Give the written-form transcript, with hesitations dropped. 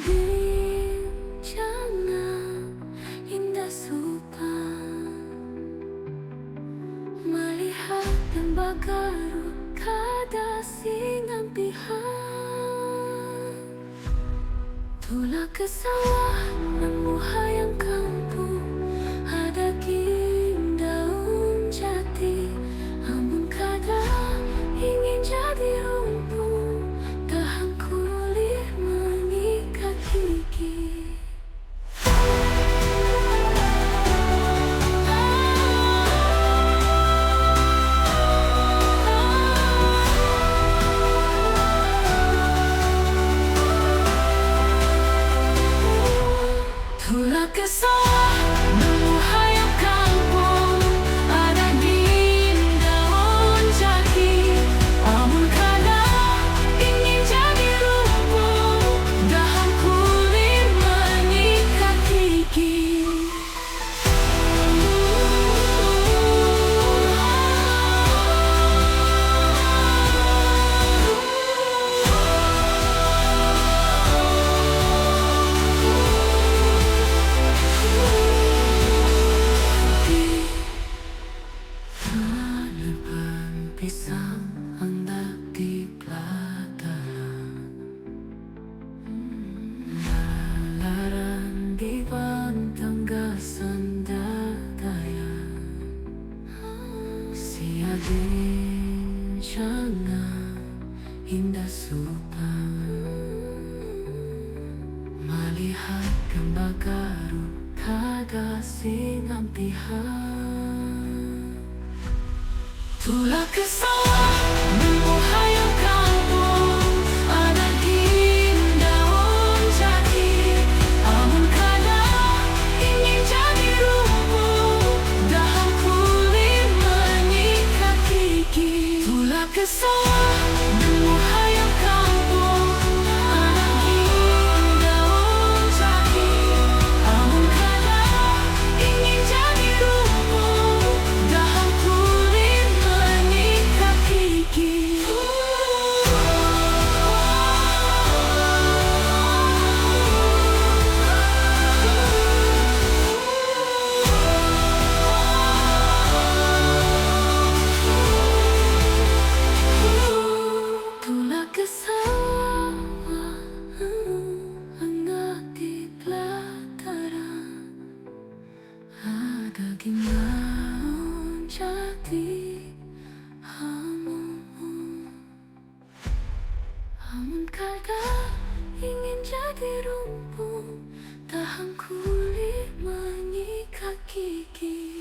bincang indah supan, melihat dan bagaru kada singan pihan. Tulah ke sawah nemu hayang kampung, ada daun jati. Amun kada ingin jadi rumput, tahan kulit mengikat gigi. Tulah ke sawah nemu hayam kampung, ada daun jati. Amun kada ingin jadi rumput, dahan kulit mengikat gigi. Pisang hendak di pelataran, laran di bantang gasan dadayan. Siap bincang indah supan, melihat gambar garu kada singan pihan. Tulah ke sawah nemu hayam kampung, ada daun jati. Amun kada ingin jadi rumput, dahan kulit mengikat gigi. Tulah ke sawah nemu hayam kampung, ada daun jati. Amun kada ingin jadi rumput, dahan kulit mengikat gigi. Tulah ke sawah hendak di pelataran, ada daun jati. Amun kada ingin jadi rumput, tahan kulit mengikat gigi.